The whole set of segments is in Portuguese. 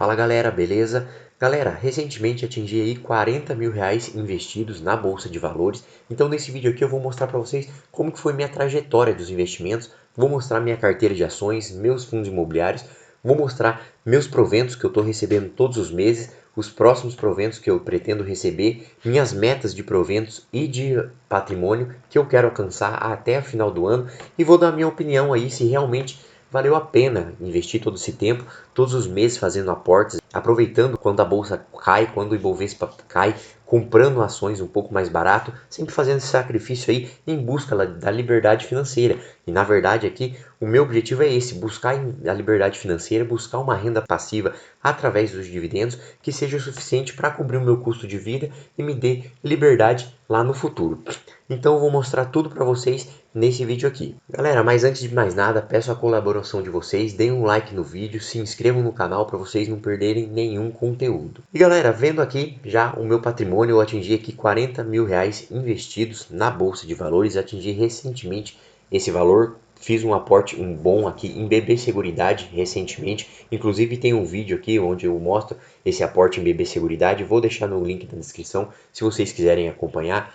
Fala galera, beleza? Galera, recentemente atingi aí 40 mil reais investidos na Bolsa de Valores. Então nesse vídeo aqui eu vou mostrar para vocês como que foi minha trajetória dos investimentos. Vou mostrar minha carteira de ações, meus fundos imobiliários. Vou mostrar meus proventos que eu estou recebendo todos os meses, os próximos proventos que eu pretendo receber, minhas metas de proventos e de patrimônio que eu quero alcançar até o final do ano. E vou dar minha opinião aí se realmente valeu a pena investir todo esse tempo, todos os meses fazendo aportes, aproveitando quando a bolsa cai, quando o Ibovespa cai, comprando ações um pouco mais barato, sempre fazendo esse sacrifício aí em busca da liberdade financeira. E na verdade aqui o meu objetivo é esse, buscar a liberdade financeira, buscar uma renda passiva através dos dividendos que seja suficiente para cobrir o meu custo de vida e me dê liberdade lá no futuro. Então eu vou mostrar tudo para vocês nesse vídeo aqui. Galera, mas antes de mais nada, peço a colaboração de vocês, deem um like no vídeo, se inscrevam no canal para vocês não perderem nenhum conteúdo. E galera, vendo aqui já o meu patrimônio, eu atingi aqui 40 mil reais investidos na Bolsa de Valores, atingi recentemente esse valor. Fiz um aporte bom aqui em BB Seguridade recentemente, inclusive tem um vídeo aqui onde eu mostro esse aporte em BB Seguridade, vou deixar no link da descrição se vocês quiserem acompanhar.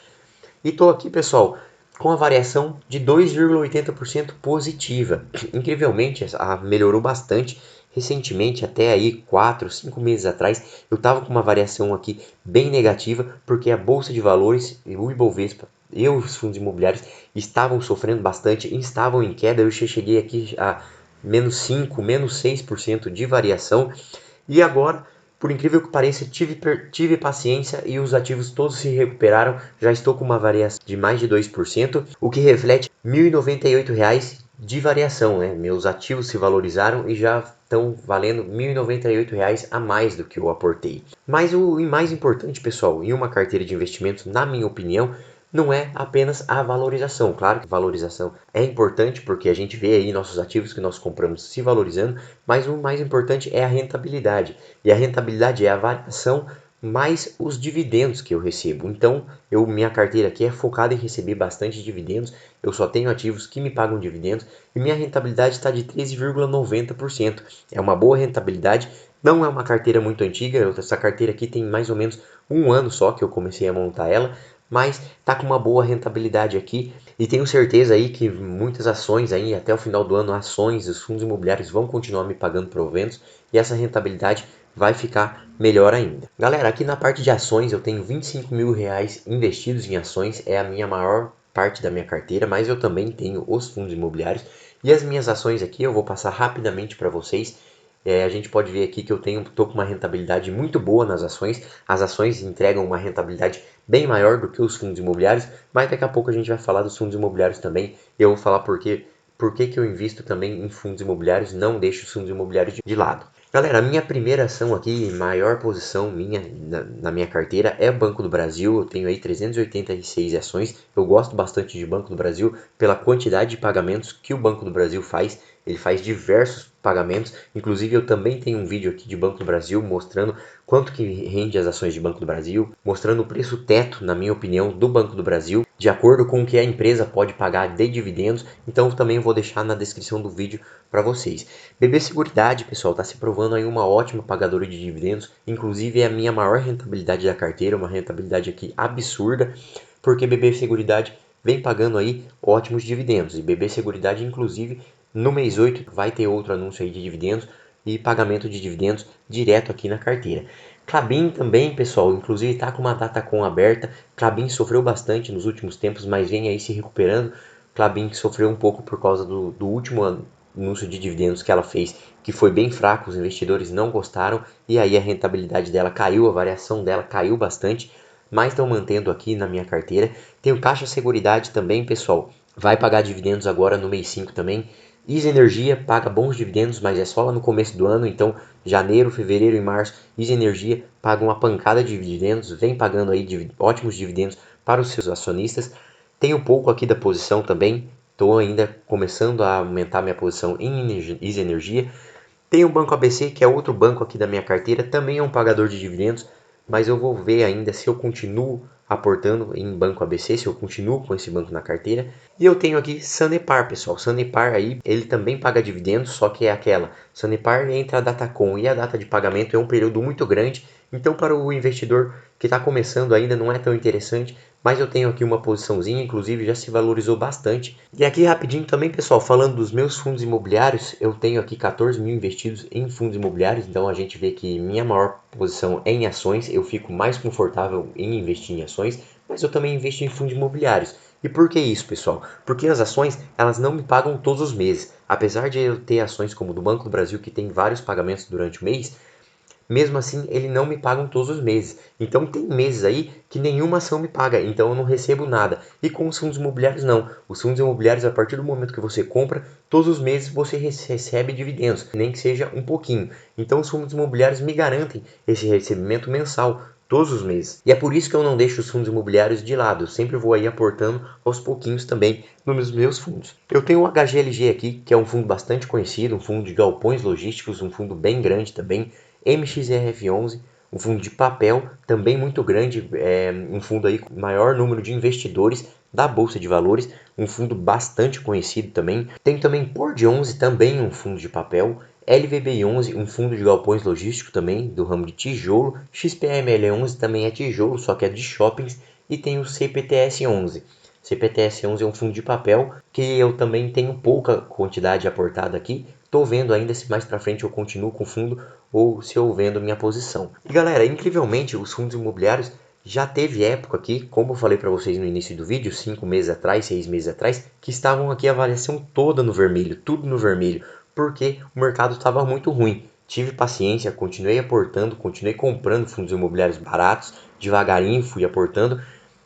E estou aqui, pessoal, com a variação de 2,80% positiva. Incrivelmente, melhorou bastante. Recentemente, até aí 4, 5 meses atrás, eu estava com uma variação aqui bem negativa, porque a Bolsa de Valores, o Ibovespa e os fundos imobiliários estavam sofrendo bastante, estavam em queda. Eu cheguei aqui a menos 5, menos 6% de variação. E agora, por incrível que pareça, tive paciência e os ativos todos se recuperaram. Já estou com uma variação de mais de 2%, o que reflete R$ 1.098 de variação, né? Meus ativos se valorizaram e já estão valendo R$ 1.098 a mais do que eu aportei. Mas o mais importante, pessoal, em uma carteira de investimento, na minha opinião, não é apenas a valorização. Claro que valorização é importante porque a gente vê aí nossos ativos que nós compramos se valorizando, mas o mais importante é a rentabilidade. E a rentabilidade é a variação mais os dividendos que eu recebo. Então, minha carteira aqui é focada em receber bastante dividendos. Eu só tenho ativos que me pagam dividendos e minha rentabilidade está de 13,90%. É uma boa rentabilidade. Não é uma carteira muito antiga. Essa carteira aqui tem mais ou menos um ano só que eu comecei a montar ela, mas está com uma boa rentabilidade aqui e tenho certeza aí que muitas ações aí até o final do ano, ações, os fundos imobiliários vão continuar me pagando proventos e essa rentabilidade vai ficar melhor ainda. Galera, aqui na parte de ações eu tenho 25 mil reais investidos em ações, é a minha maior parte da minha carteira, mas eu também tenho os fundos imobiliários e as minhas ações aqui eu vou passar rapidamente para vocês. A gente pode ver aqui que eu estou com uma rentabilidade muito boa nas ações. As ações entregam uma rentabilidade bem maior do que os fundos imobiliários, mas daqui a pouco a gente vai falar dos fundos imobiliários também. E eu vou falar por que eu invisto também em fundos imobiliários, não deixo os fundos imobiliários de lado. Galera, a minha primeira ação aqui, maior posição minha na minha carteira é Banco do Brasil. Eu tenho aí 386 ações. Eu gosto bastante de Banco do Brasil pela quantidade de pagamentos que o Banco do Brasil faz. Ele faz diversos pagamentos. Inclusive eu também tenho um vídeo aqui de Banco do Brasil mostrando quanto que rende as ações de Banco do Brasil, mostrando o preço teto, na minha opinião, do Banco do Brasil, de acordo com o que a empresa pode pagar de dividendos. Então também vou deixar na descrição do vídeo para vocês. BB Seguridade, pessoal, está se provando aí uma ótima pagadora de dividendos. Inclusive é a minha maior rentabilidade da carteira, uma rentabilidade aqui absurda, porque BB Seguridade vem pagando aí ótimos dividendos. E BB Seguridade, inclusive, no mês 8 vai ter outro anúncio aí de dividendos e pagamento de dividendos direto aqui na carteira. Klabin também, pessoal, inclusive está com uma Datacom aberta. Klabin sofreu bastante nos últimos tempos, mas vem aí se recuperando. Klabin que sofreu um pouco por causa do último anúncio de dividendos que ela fez, que foi bem fraco, os investidores não gostaram, e aí a rentabilidade dela caiu, a variação dela caiu bastante, mas estão mantendo aqui na minha carteira. Tem o Caixa Seguridade também, pessoal, vai pagar dividendos agora no mês 5 também. Isa Energia paga bons dividendos, mas é só lá no começo do ano, então janeiro, fevereiro e março, Isa Energia paga uma pancada de dividendos, vem pagando aí ótimos dividendos para os seus acionistas. Tem um pouco aqui da posição também, estou ainda começando a aumentar minha posição em Isa Energia. Tem o Banco ABC, que é outro banco aqui da minha carteira, também é um pagador de dividendos, mas eu vou ver ainda se eu continuo aportando em Banco ABC, se eu continuo com esse banco na carteira. E eu tenho aqui Sanepar, pessoal. Sanepar aí, ele também paga dividendos, só que é aquela Sanepar, entre a Datacom e a data de pagamento é um período muito grande, então para o investidor que está começando ainda não é tão interessante, mas eu tenho aqui uma posiçãozinha, inclusive já se valorizou bastante. E aqui rapidinho também, pessoal, falando dos meus fundos imobiliários, eu tenho aqui 14 mil investidos em fundos imobiliários, então a gente vê que minha maior posição é em ações, eu fico mais confortável em investir em ações, mas eu também investo em fundos imobiliários. E por que isso, pessoal? Porque as ações, elas não me pagam todos os meses. Apesar de eu ter ações como do Banco do Brasil, que tem vários pagamentos durante o mês, mesmo assim, ele não me pagam todos os meses. Então tem meses aí que nenhuma ação me paga, então eu não recebo nada. E com os fundos imobiliários não. Os fundos imobiliários, a partir do momento que você compra, todos os meses você recebe dividendos, nem que seja um pouquinho. Então os fundos imobiliários me garantem esse recebimento mensal todos os meses. E é por isso que eu não deixo os fundos imobiliários de lado. Eu sempre vou aí aportando aos pouquinhos também nos meus fundos. Eu tenho o HGLG aqui, que é um fundo bastante conhecido, um fundo de galpões logísticos, um fundo bem grande também. MXRF11, um fundo de papel também muito grande, um fundo aí com o maior número de investidores da Bolsa de Valores, um fundo bastante conhecido também. Tem também PORD11, também um fundo de papel. LVBI11, um fundo de galpões logísticos também, do ramo de tijolo. XPML11 também é tijolo, só que é de shoppings. E tem o CPTS11. CPTS11 é um fundo de papel que eu também tenho pouca quantidade aportada aqui. Estou vendo ainda se mais para frente eu continuo com o fundo ou se eu vendo minha posição. E galera, incrivelmente os fundos imobiliários já teve época aqui, como eu falei para vocês no início do vídeo, 5 meses atrás, 6 meses atrás, que estavam aqui a avaliação toda no vermelho, tudo no vermelho, porque o mercado estava muito ruim. Tive paciência, continuei aportando, continuei comprando fundos imobiliários baratos, devagarinho fui aportando.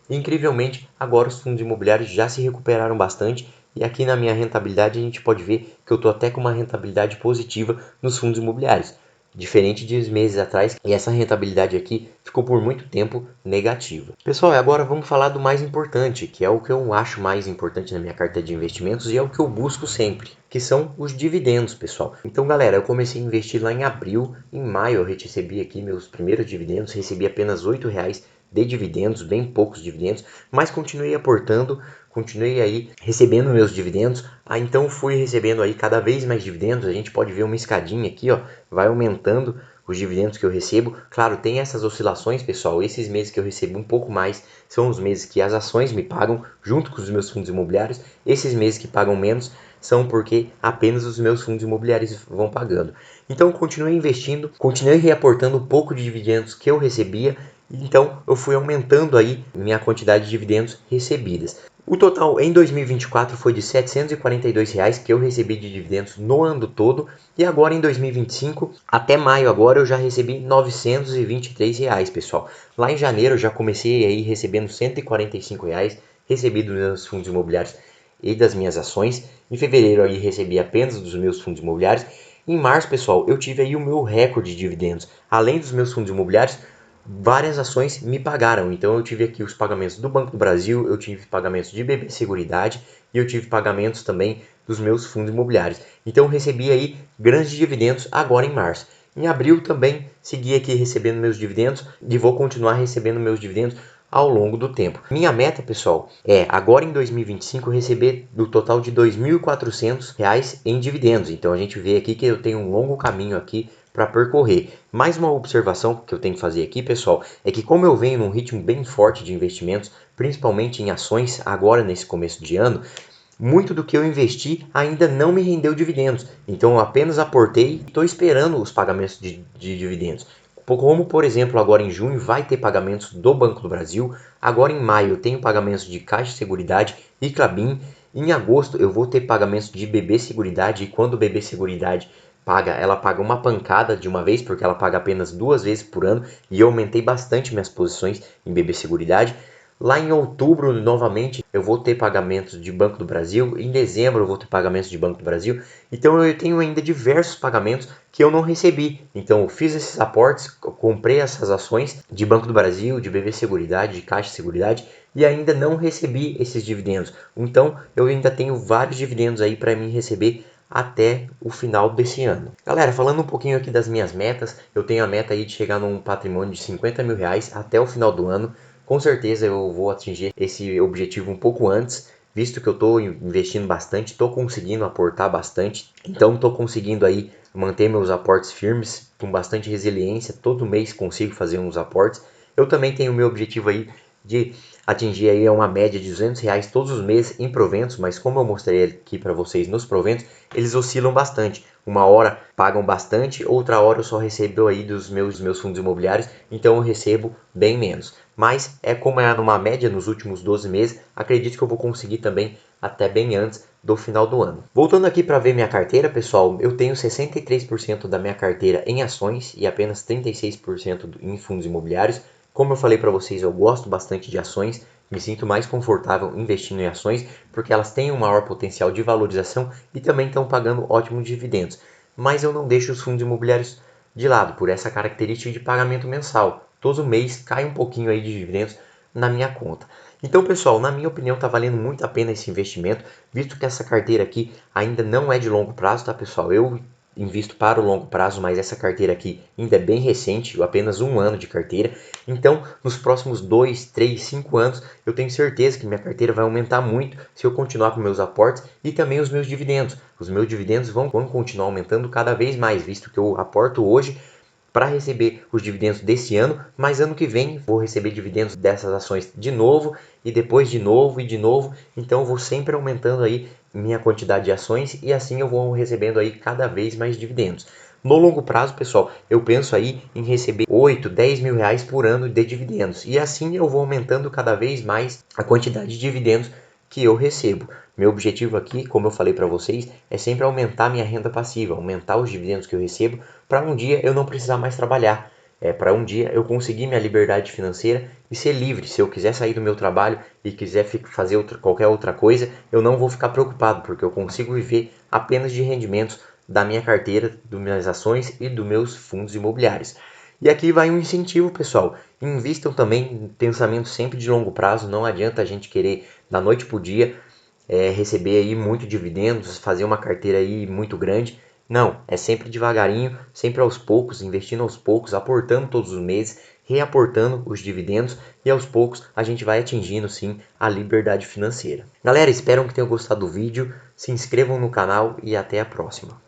E, incrivelmente, agora os fundos imobiliários já se recuperaram bastante e aqui na minha rentabilidade a gente pode ver que eu estou até com uma rentabilidade positiva nos fundos imobiliários, diferente de meses atrás, e essa rentabilidade aqui ficou por muito tempo negativa. Pessoal, agora vamos falar do mais importante, que é o que eu acho mais importante na minha carteira de investimentos e é o que eu busco sempre, que são os dividendos, pessoal. Então, galera, eu comecei a investir lá em abril, em maio eu recebi aqui meus primeiros dividendos, recebi apenas R$ 8 de dividendos, bem poucos dividendos, mas continuei aportando, continuei aí recebendo meus dividendos. Então fui recebendo aí cada vez mais dividendos. A gente pode ver uma escadinha aqui, ó, vai aumentando os dividendos que eu recebo. Claro, tem essas oscilações, pessoal. Esses meses que eu recebo um pouco mais são os meses que as ações me pagam junto com os meus fundos imobiliários. Esses meses que pagam menos são porque apenas os meus fundos imobiliários vão pagando. Então continuei investindo, continuei reaportando um pouco de dividendos que eu recebia. Então eu fui aumentando aí minha quantidade de dividendos recebidas. O total em 2024 foi de R$ 742 que eu recebi de dividendos no ano todo. E agora em 2025, até maio agora, eu já recebi R$ 923, pessoal. Lá em janeiro eu já comecei aí recebendo R$ 145 recebi dos meus fundos imobiliários e das minhas ações. Em fevereiro aí recebi apenas dos meus fundos imobiliários. Em março, pessoal, eu tive aí o meu recorde de dividendos. Além dos meus fundos imobiliários, várias ações me pagaram. Então eu tive aqui os pagamentos do Banco do Brasil, eu tive pagamentos de BB Seguridade e eu tive pagamentos também dos meus fundos imobiliários. Então eu recebi aí grandes dividendos agora em março. Em abril também segui aqui recebendo meus dividendos e vou continuar recebendo meus dividendos ao longo do tempo. Minha meta, pessoal, é agora em 2025 receber do total de R$ 2.400 em dividendos. Então a gente vê aqui que eu tenho um longo caminho aqui para percorrer. Mais uma observação que eu tenho que fazer aqui, pessoal, é que como eu venho num ritmo bem forte de investimentos, principalmente em ações agora nesse começo de ano, muito do que eu investi ainda não me rendeu dividendos. Então eu apenas aportei e estou esperando os pagamentos de dividendos. Como, por exemplo, agora em junho vai ter pagamentos do Banco do Brasil. Agora em maio eu tenho pagamentos de Caixa Seguridade e Klabin. Em agosto eu vou ter pagamentos de BB Seguridade. E quando o BB Seguridade paga, ela paga uma pancada de uma vez, porque ela paga apenas 2 vezes por ano. E eu aumentei bastante minhas posições em BB Seguridade. Lá em outubro, novamente, eu vou ter pagamentos de Banco do Brasil. Em dezembro, eu vou ter pagamentos de Banco do Brasil. Então, eu tenho ainda diversos pagamentos que eu não recebi. Então, eu fiz esses aportes, comprei essas ações de Banco do Brasil, de BB Seguridade, de Caixa Seguridade e ainda não recebi esses dividendos. Então, eu ainda tenho vários dividendos aí para mim receber até o final desse ano. Galera, falando um pouquinho aqui das minhas metas, eu tenho a meta aí de chegar num patrimônio de R$ 50 mil até o final do ano. Com certeza eu vou atingir esse objetivo um pouco antes, visto que eu estou investindo bastante, estou conseguindo aportar bastante, então estou conseguindo aí manter meus aportes firmes com bastante resiliência, todo mês consigo fazer uns aportes. Eu também tenho o meu objetivo aí de atingir aí uma média de R$200 todos os meses em proventos, mas como eu mostrei aqui para vocês nos proventos, eles oscilam bastante. Uma hora pagam bastante, outra hora eu só recebo aí dos meus fundos imobiliários, então eu recebo bem menos. Mas como é numa média nos últimos 12 meses, acredito que eu vou conseguir também até bem antes do final do ano. Voltando aqui para ver minha carteira, pessoal, eu tenho 63% da minha carteira em ações e apenas 36% em fundos imobiliários. Como eu falei para vocês, eu gosto bastante de ações, me sinto mais confortável investindo em ações porque elas têm um maior potencial de valorização e também estão pagando ótimos dividendos. Mas eu não deixo os fundos imobiliários de lado por essa característica de pagamento mensal. Todo mês cai um pouquinho aí de dividendos na minha conta. Então, pessoal, na minha opinião, está valendo muito a pena esse investimento, visto que essa carteira aqui ainda não é de longo prazo, tá, pessoal? Eu invisto para o longo prazo, mas essa carteira aqui ainda é bem recente, apenas 1 ano de carteira. Então, nos próximos 2, 3, 5 anos, eu tenho certeza que minha carteira vai aumentar muito se eu continuar com meus aportes e também os meus dividendos. Os meus dividendos vão continuar aumentando cada vez mais, visto que eu aporto hoje para receber os dividendos desse ano, mas ano que vem vou receber dividendos dessas ações de novo e depois de novo e de novo, então eu vou sempre aumentando aí minha quantidade de ações e assim eu vou recebendo aí cada vez mais dividendos. No longo prazo, pessoal, eu penso aí em receber 8, 10 mil reais por ano de dividendos e assim eu vou aumentando cada vez mais a quantidade de dividendos que eu recebo. Meu objetivo aqui, como eu falei para vocês, é sempre aumentar minha renda passiva, aumentar os dividendos que eu recebo para um dia eu não precisar mais trabalhar. Para um dia eu conseguir minha liberdade financeira e ser livre. Se eu quiser sair do meu trabalho e quiser fazer qualquer outra coisa, eu não vou ficar preocupado, porque eu consigo viver apenas de rendimentos da minha carteira, das minhas ações e dos meus fundos imobiliários. E aqui vai um incentivo, pessoal. Invistam também em pensamento sempre de longo prazo. Não adianta a gente querer da noite para o dia receber aí muito dividendos, fazer uma carteira aí muito grande. Não, é sempre devagarinho, sempre aos poucos, investindo aos poucos, aportando todos os meses, reaportando os dividendos e aos poucos a gente vai atingindo sim a liberdade financeira. Galera, espero que tenham gostado do vídeo, se inscrevam no canal e até a próxima.